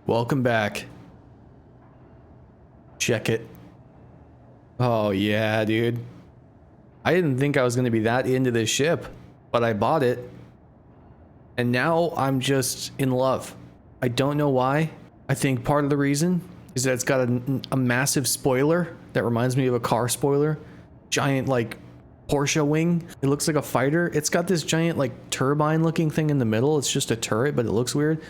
Welcome back. Check it. Oh yeah, dude. I didn't think I was going to be that into this ship, but I bought it. And now I'm just in love. I don't know why. I think part of the reason is that it's got a massive spoiler that reminds me of a car spoiler. Giant like Porsche wing. It looks like a fighter. It's got this giant like turbine looking thing in the middle. It's just a turret, but it looks weird.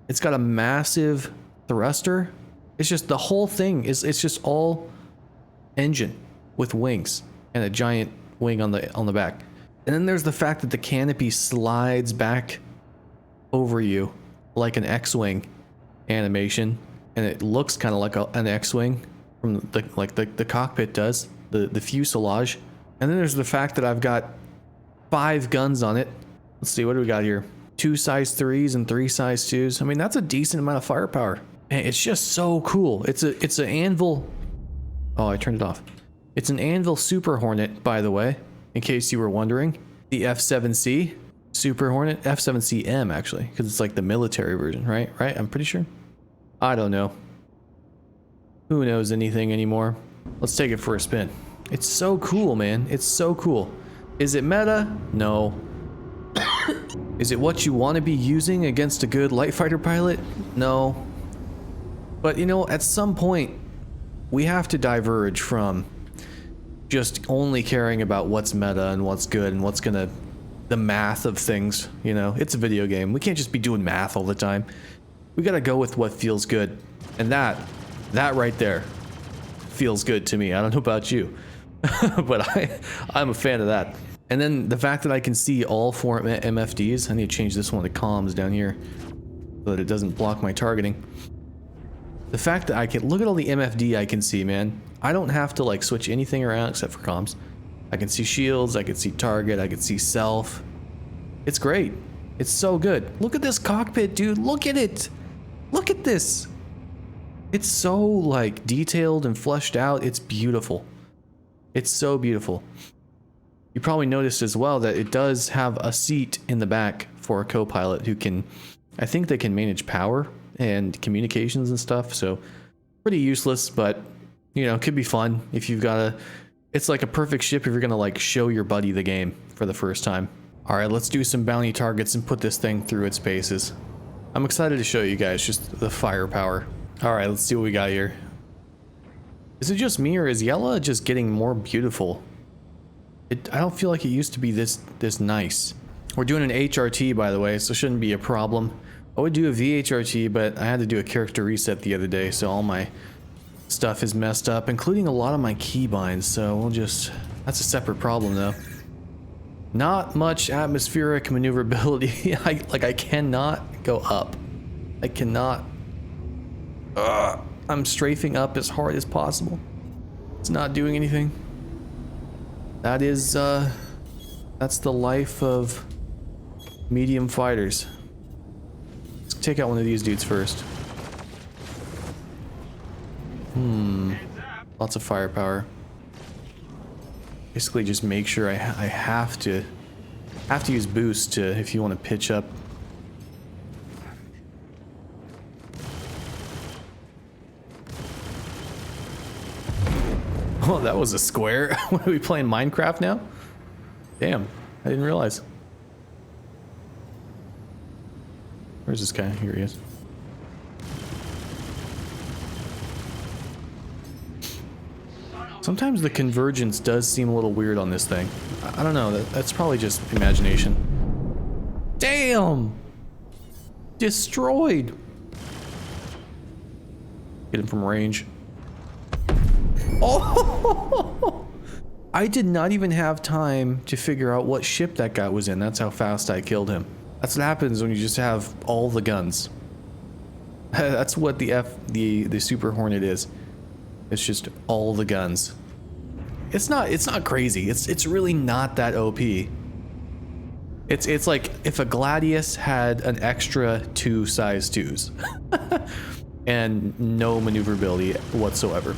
It's got a massive thruster. It's just the whole thing is, it's just all engine with wings and a giant wing on the back. And then there's the fact that the canopy slides back over you like an X-wing animation, and it looks kind of like an X-wing from the cockpit does, the fuselage. And then there's the fact that I've got 5 guns on it. Let's see, what do we got here? 2 size 3s and 3 size 2s. I mean, that's a decent amount of firepower. And it's just so cool. It's an Anvil. Oh, I turned it off. It's an Anvil Super Hornet, by the way, in case you were wondering. The F7C Super Hornet, F7CM actually, because it's like the military version, right? Right? I'm pretty sure. I don't know. Who knows anything anymore? Let's take it for a spin. It's so cool, man. It's so cool. Is it meta? No. Is it what you want to be using against a good light fighter pilot? No. But you know, at some point, we have to diverge from just only caring about what's meta and what's good and what's gonna, the math of things, you know? It's a video game. We can't just be doing math all the time. We gotta go with what feels good. And that right there feels good to me. I don't know about you, but I'm a fan of that. And then the fact that I can see all 4 MFDs, I need to change this one to comms down here so that it doesn't block my targeting. The fact that I can look at all the MFD I can see, man. I don't have to like switch anything around except for comms. I can see shields, I can see target, I can see self. It's great. It's so good. Look at this cockpit, dude. Look at it. Look at this. It's so like detailed and fleshed out. It's beautiful. It's so beautiful. You probably noticed as well that it does have a seat in the back for a co-pilot who can, I think they can manage power and communications and stuff. So pretty useless, but you know, could be fun if you've got it's like a perfect ship if you're gonna like show your buddy the game for the first time. All right, let's do some bounty targets and put this thing through its paces. I'm excited to show you guys just the firepower. All right, let's see what we got here. Is it just me or is Yella just getting more beautiful? I don't feel like it used to be this nice. We're doing an HRT, by the way, so it shouldn't be a problem. I would do a VHRT, but I had to do a character reset the other day, so all my stuff is messed up, including a lot of my keybinds, so we'll just... That's a separate problem, though. Not much atmospheric maneuverability. I cannot go up. I cannot... I'm strafing up as hard as possible. It's not doing anything. That is, that's the life of medium fighters. Let's take out one of these dudes first. Lots of firepower. Basically just make sure I have to use boost to, if you want to pitch up. Oh, that was a square. What, are we playing Minecraft now? Damn, I didn't realize. Where's this guy? Here he is. Sometimes the convergence does seem a little weird on this thing. I don't know, that's probably just imagination. Damn! Destroyed! Get him from range. Oh! I did not even have time to figure out what ship that guy was in. That's how fast I killed him. That's what happens when you just have all the guns. That's what the Super Hornet is. It's just all the guns. It's not crazy. It's really not that OP. It's like if a Gladius had an extra 2 size 2s and no maneuverability whatsoever.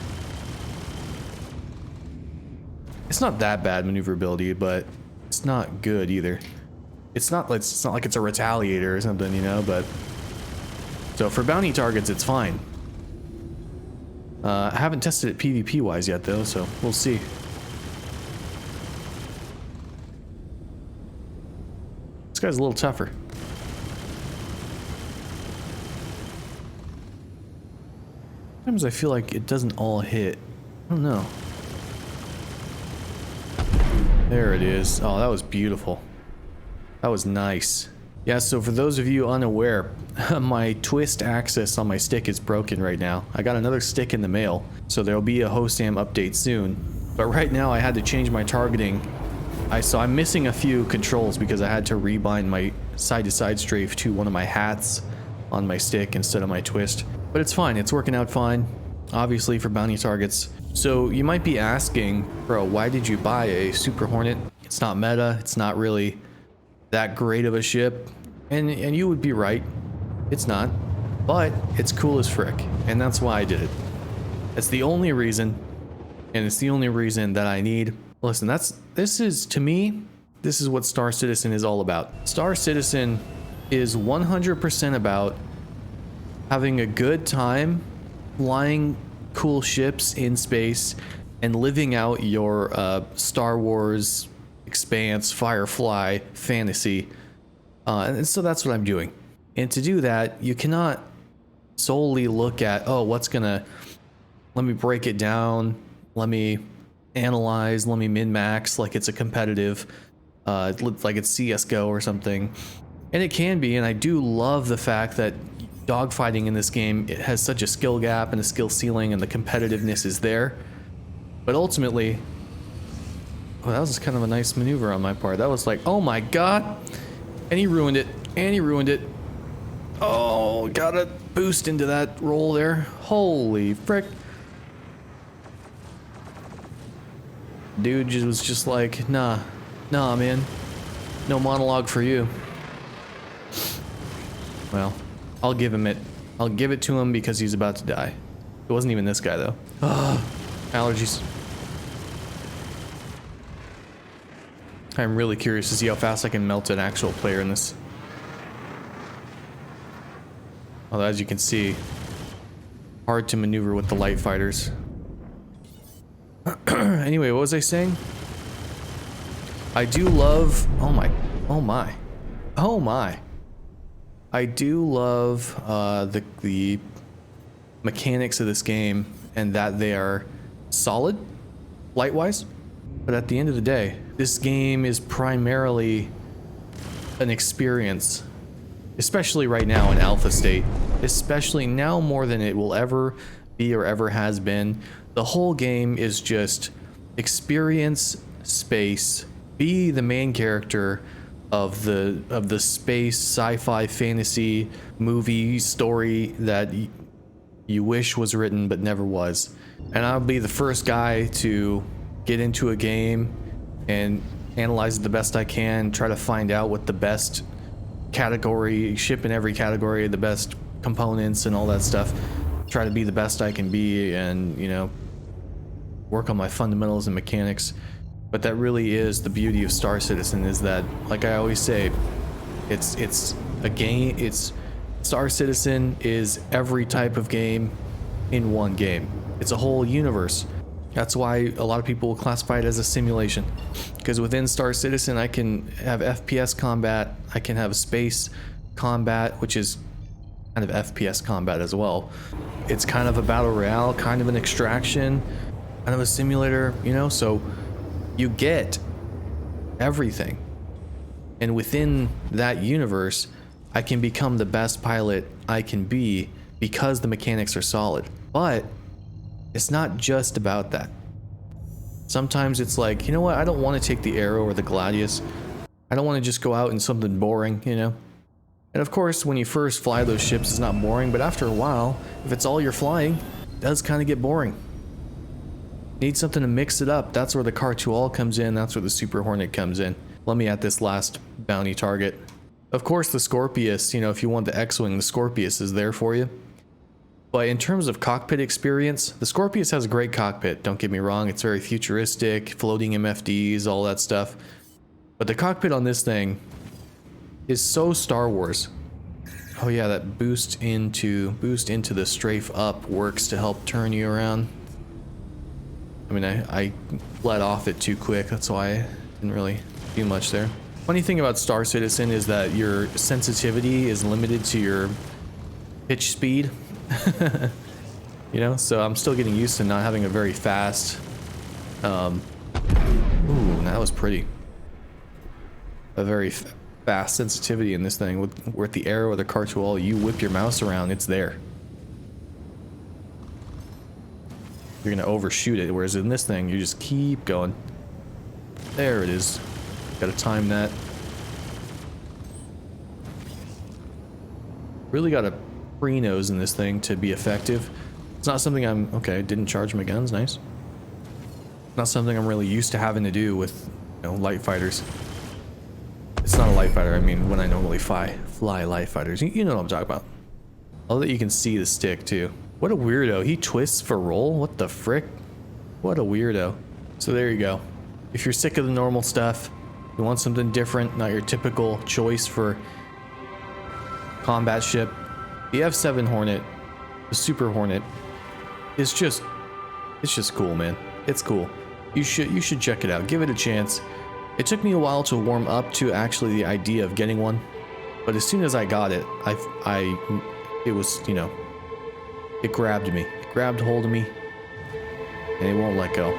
It's not that bad maneuverability, but it's not good either. It's not like it's a Retaliator or something, you know, but So for bounty targets, it's fine. I haven't tested it PvP wise yet though, so we'll see. This guy's a little tougher. Sometimes I feel like it doesn't all hit. I don't know. There it is. Oh, that was beautiful. That was nice. Yeah, so for those of you unaware, my twist axis on my stick is broken right now. I got another stick in the mail, so there'll be a HOSAM update soon. But right now I had to change my targeting. So I'm missing a few controls because I had to rebind my side-to-side strafe to one of my hats on my stick instead of my twist. But it's fine, it's working out fine, obviously for bounty targets. So you might be asking, bro, why did you buy a Super Hornet? It's not meta, it's not really that great of a ship. And you would be right, it's not. But it's cool as frick, and that's why I did it. That's the only reason, and it's the only reason that I need. Listen, this is what Star Citizen is all about. Star Citizen is 100% about having a good time flying cool ships in space and living out your Star Wars, Expanse, Firefly fantasy. And so that's what I'm doing. And to do that, you cannot solely look at, oh, let me break it down, let me analyze, let me min-max like it's a competitive, like it's CSGO or something. And it can be, and I do love the fact that dogfighting in this game, it has such a skill gap and a skill ceiling, and the competitiveness is there. But ultimately, well, that was kind of a nice maneuver on my part. That was like, oh my god, and he ruined it, and he ruined it. Oh, got a boost into that roll there. Holy frick. Dude was just like, nah, man, no monologue for you. Well, I'll give it to him because he's about to die. It wasn't even this guy though. Allergies. I'm really curious to see how fast I can melt an actual player in this. Although, as you can see, hard to maneuver with the light fighters. Anyway, what was I saying? I do love, oh my. I do love the mechanics of this game, and that they are solid light-wise. But at the end of the day, this game is primarily an experience, especially right now in alpha state, especially now more than it will ever be or ever has been. The whole game is just experience space, be the main character of the space sci-fi fantasy movie story that you wish was written but never was. And I'll be the first guy to get into a game and analyze it the best I can, try to find out what the best category, ship in every category, the best components and all that stuff. Try to be the best I can be, and you know, work on my fundamentals and mechanics. But that really is the beauty of Star Citizen, is that, like I always say, it's a game. It's Star Citizen is every type of game in one game. It's a whole universe. That's why a lot of people will classify it as a simulation, because within Star Citizen I can have FPS combat, I can have space combat, which is kind of FPS combat as well. It's kind of a battle royale, kind of an extraction, kind of a simulator, you know, so you get everything. And within that universe, I can become the best pilot I can be because the mechanics are solid. But it's not just about that. Sometimes it's like, you know what, I don't want to take the Arrow or the Gladius. I don't want to just go out in something boring, you know? And of course, when you first fly those ships, it's not boring, but after a while, if it's all you're flying, it does kind of get boring. Need something to mix it up. That's where the Car2All comes in, that's where the Super Hornet comes in. Let me at this last bounty target. Of course, the Scorpius, you know, if you want the X-Wing, the Scorpius is there for you. But in terms of cockpit experience, the Scorpius has a great cockpit, don't get me wrong. It's very futuristic, floating MFDs, all that stuff. But the cockpit on this thing is so Star Wars. Oh yeah, that boost into the strafe up works to help turn you around. I mean, I let off it too quick, that's why I didn't really do much there. Funny thing about Star Citizen is that your sensitivity is limited to your pitch speed. You know, so I'm still getting used to not having a very fast. Ooh, that was pretty. A very fast sensitivity in this thing. With the arrow or the cartwheel, you whip your mouse around, it's there. You're gonna overshoot it, whereas in this thing, you just keep going. There it is. Gotta time that. Really gotta pre-nose in this thing to be effective. It's not something I'm... Okay, didn't charge my guns, nice. Not something I'm really used to having to do with, you know, light fighters. It's not a light fighter, I mean when I normally fly light fighters. You know what I'm talking about. I love that you can see the stick too. What a weirdo, he twists for roll? What the frick? What a weirdo. So there you go. If you're sick of the normal stuff, you want something different, not your typical choice for combat ship, the F7 Hornet, the Super Hornet, it's just cool, man. It's cool. You should check it out. Give it a chance. It took me a while to warm up to actually the idea of getting one, but as soon as I got it, it was, you know, it grabbed me. It grabbed hold of me, and it won't let go.